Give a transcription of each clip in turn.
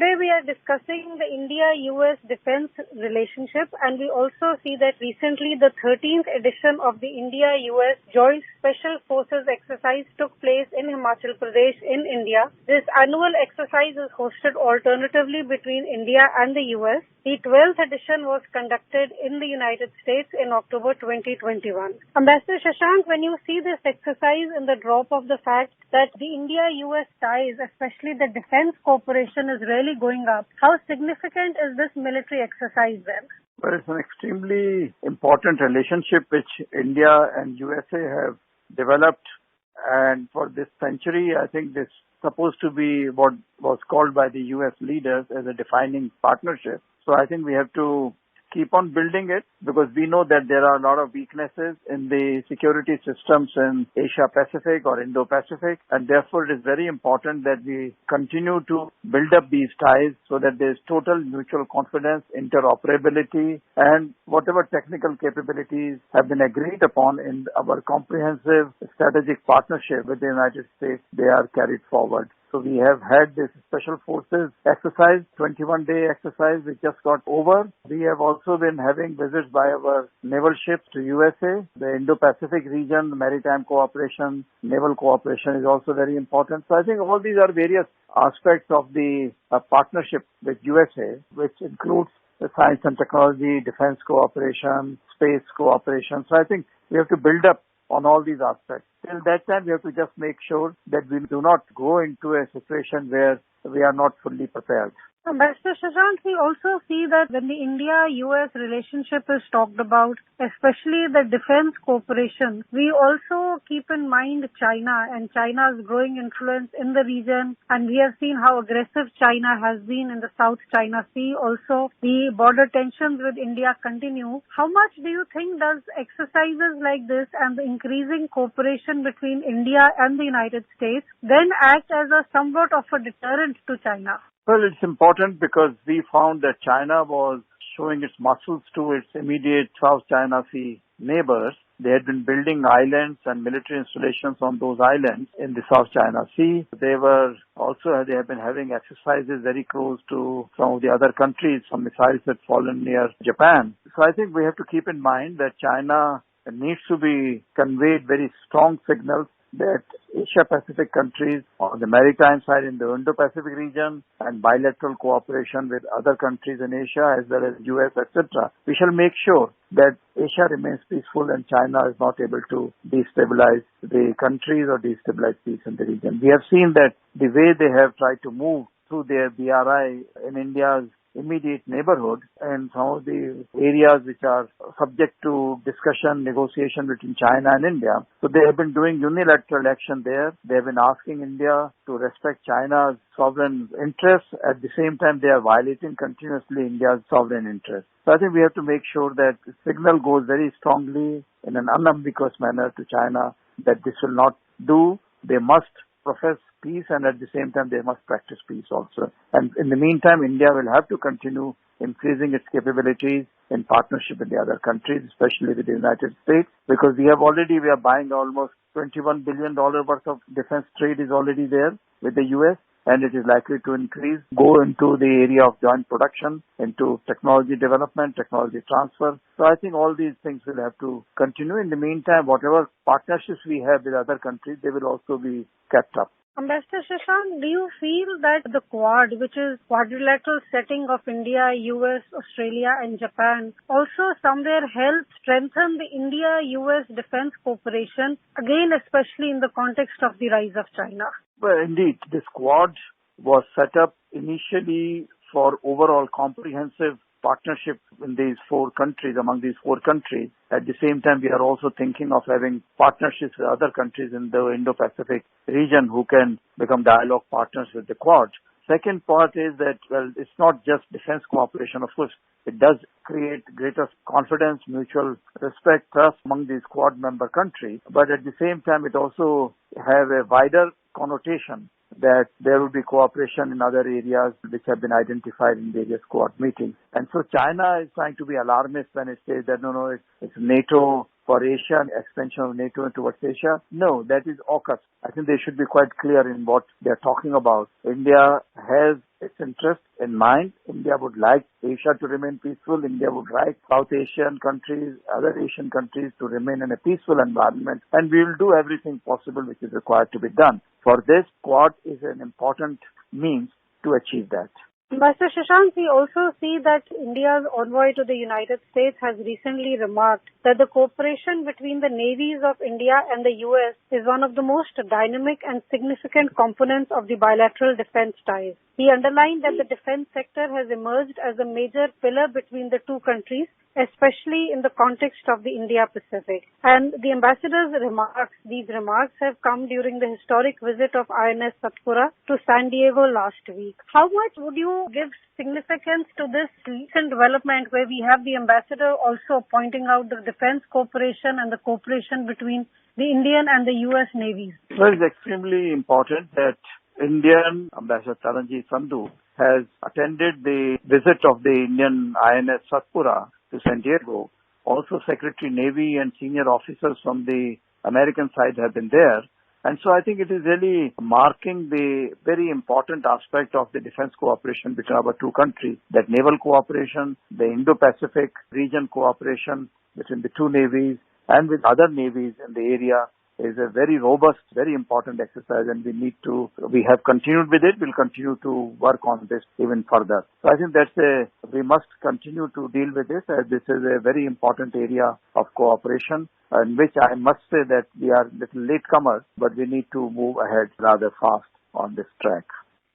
Today we are discussing the India-US defense relationship, and we also see that recently the 13th edition of the India-US Joint Special Forces exercise took place in Himachal Pradesh in India. This annual exercise is hosted alternatively between India and the US. The 12th edition was conducted in the United States in October 2021. Ambassador Shashank, when you see this exercise in the drop of the fact that the India-US ties, especially the defense cooperation, is really going up, how significant is this military exercise then? Well, it's an extremely important relationship which India and USA have developed, and for this century, I think this is supposed to be what was called by the US leaders as a defining partnership. So I think we have to keep on building it because we know that there are a lot of weaknesses in the security systems in Asia Pacific or Indo-Pacific, and therefore it is very important that we continue to build up these ties so that there is total mutual confidence, interoperability, and whatever technical capabilities have been agreed upon in our comprehensive strategic partnership with the United States, they are carried forward. So we have had this Special Forces exercise, 21-day exercise, which just got over. We have also been having visits by our naval ships to USA. The Indo-Pacific region, maritime cooperation, naval cooperation is also very important. So I think all these are various aspects of the partnership with USA, which includes the science and technology, defense cooperation, space cooperation. So I think we have to build up on all these aspects. Till that time, we have to just make sure that we do not go into a situation where we are not fully prepared. Ambassador Shashank, we also see that when the India-US relationship is talked about, especially the defense cooperation, we also keep in mind China and China's growing influence in the region. And we have seen how aggressive China has been in the South China Sea. Also, the border tensions with India continue. How much do you think does exercises like this and the increasing cooperation between India and the United States then act as a somewhat of a deterrent to China? Well, it's important because we found that China was showing its muscles to its immediate South China Sea neighbors. They had been building islands and military installations on those islands in the South China Sea. They have been having exercises very close to some of the other countries. Some missiles had fallen near Japan. So I think we have to keep in mind that China needs to be conveyed very strong signals that Asia-Pacific countries on the maritime side in the Indo-Pacific region and bilateral cooperation with other countries in Asia as well as US, etc. We shall make sure that Asia remains peaceful and China is not able to destabilize the countries or destabilize peace in the region. We have seen that the way they have tried to move through their BRI in India's immediate neighborhood and some of the areas which are subject to discussion, negotiation between China and India. So they have been doing unilateral action there. They have been asking India to respect China's sovereign interests. At the same time, they are violating continuously India's sovereign interests. So I think we have to make sure that the signal goes very strongly in an unambiguous manner to China that this will not do. They must profess peace and at the same time they must practice peace also. And in the meantime, India will have to continue increasing its capabilities in partnership with the other countries, especially with the United States, because we are buying almost $21 billion worth of defense trade is already there with the US, and it is likely to go into the area of joint production, into technology development, technology transfer. So I think all these things will have to continue. In the meantime, whatever partnerships we have with other countries, they will also be kept up. Ambassador Shashank, do you feel that the Quad, which is quadrilateral setting of India, US, Australia and Japan, also somewhere helps strengthen the India-US defense cooperation, again especially in the context of the rise of China? Well, indeed, this Quad was set up initially for overall comprehensive partnership in these four countries, among these four countries. At the same time, we are also thinking of having partnerships with other countries in the Indo-Pacific region who can become dialogue partners with the Quad. Second part is that, well, it's not just defense cooperation. Of course, it does create greater confidence, mutual respect, trust among these Quad member countries. But at the same time, it also has a wider connotation that there will be cooperation in other areas which have been identified in various Quad meetings. And so China is trying to be alarmist when it says that, no, it's NATO for Asia, expansion of NATO towards Asia. No, that is AUKUS. I think they should be quite clear in what they're talking about. India has its its interest in mind. India would like Asia to remain peaceful. India would like South Asian countries, other Asian countries to remain in a peaceful environment. And we will do everything possible which is required to be done. For this, Quad is an important means to achieve that. Ambassador Shashank, we also see that India's envoy to the United States has recently remarked that the cooperation between the navies of India and the US is one of the most dynamic and significant components of the bilateral defense ties. He underlined that the defense sector has emerged as a major pillar between the two countries, especially in the context of the India-Pacific. And the ambassador's these remarks have come during the historic visit of INS Satpura to San Diego last week. How much would you give significance to this recent development where we have the ambassador also pointing out the defense cooperation and the cooperation between the Indian and the US navies? Well, it's extremely important that Indian Ambassador Taranjit Sandhu has attended the visit of the Indian INS Satpura to San Diego. Also, Secretary Navy and senior officers from the American side have been there. And so I think it is really marking the very important aspect of the defense cooperation between our two countries, that naval cooperation, the Indo-Pacific region cooperation between the two navies and with other navies in the area is a very robust, very important exercise, and we have continued with it. We'll continue to work on this even further. So I think we must continue to deal with this, as this is a very important area of cooperation, in which I must say that we are little latecomers, but we need to move ahead rather fast on this track.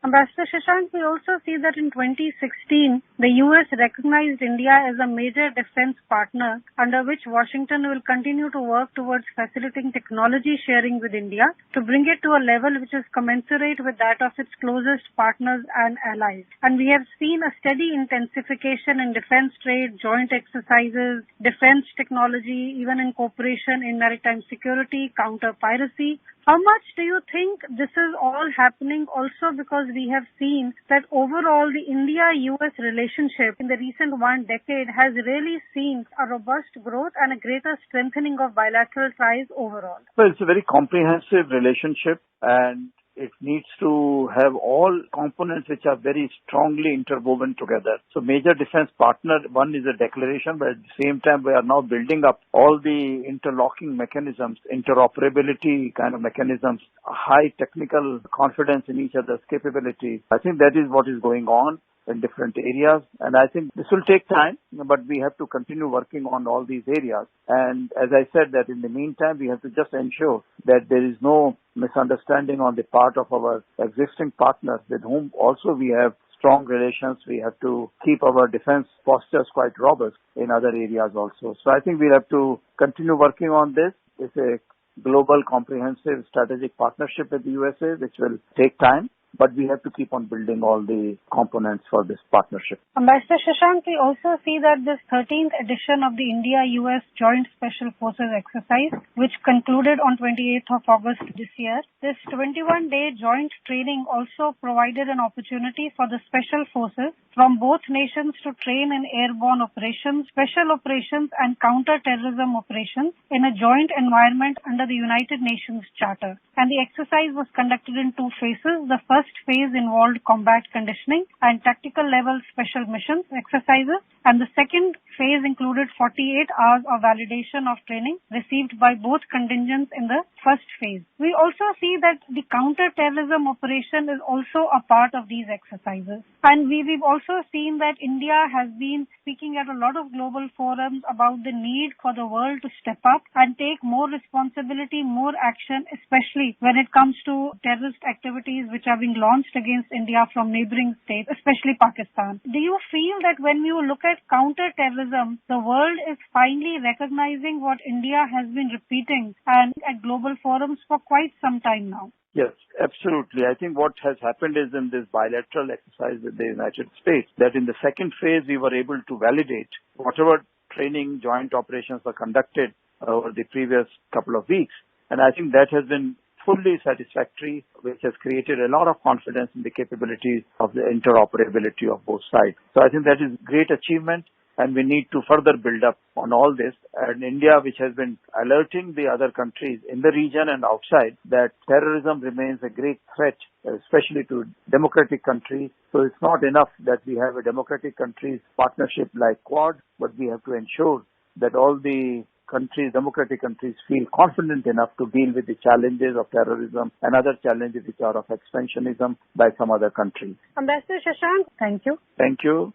Ambassador Shashank, we also see that in 2016, the U.S. recognized India as a major defense partner, under which Washington will continue to work towards facilitating technology sharing with India to bring it to a level which is commensurate with that of its closest partners and allies. And we have seen a steady intensification in defense trade, joint exercises, defense technology, even in cooperation in maritime security, counter-piracy. How much do you think this is all happening also because we have seen that overall the India-US relationship in the recent 1 decade has really seen a robust growth and a greater strengthening of bilateral ties overall? Well, it's a very comprehensive relationship, and it needs to have all components which are very strongly interwoven together. So major defense partner, one is a declaration, but at the same time we are now building up all the interlocking mechanisms, interoperability kind of mechanisms, high technical confidence in each other's capabilities. I think that is what is going on in different areas, and I think this will take time, but we have to continue working on all these areas. And as I said, that in the meantime we have to just ensure that there is no misunderstanding on the part of our existing partners with whom also we have strong relations. We have to keep our defense postures quite robust in other areas also. So I think we'll have to continue working on this. It's a global comprehensive strategic partnership with the USA, which will take time, but we have to keep on building all the components for this partnership. Ambassador Shashank, we also see that this 13th edition of the India-US Joint Special Forces exercise, which concluded on 28th of August this year, this 21-day joint training also provided an opportunity for the special forces from both nations to train in airborne operations, special operations and counter-terrorism operations in a joint environment under the United Nations Charter. And the exercise was conducted in 2 phases. The first phase involved combat conditioning and tactical level special missions exercises, and the second phase included 48 hours of validation of training received by both contingents in the first phase. We also see that the counter-terrorism operation is also a part of these exercises. And we've also seen that India has been speaking at a lot of global forums about the need for the world to step up and take more responsibility, more action, especially when it comes to terrorist activities which are being launched against India from neighboring states, especially Pakistan. Do you feel that when you look at counter-terrorism, the world is finally recognizing what India has been repeating and at global forums for quite some time now? Yes, absolutely. I think what has happened is in this bilateral exercise with the United States, that in the second phase we were able to validate whatever training joint operations were conducted over the previous couple of weeks. And I think that has been fully satisfactory, which has created a lot of confidence in the capabilities of the interoperability of both sides. So I think that is great achievement. and we need to further build up on all this. And India, which has been alerting the other countries in the region and outside that terrorism remains a great threat, especially to democratic countries. So it's not enough that we have a democratic countries partnership like Quad, but we have to ensure that all the countries, democratic countries, feel confident enough to deal with the challenges of terrorism and other challenges which are of expansionism by some other countries. Ambassador Shashank, thank you. Thank you.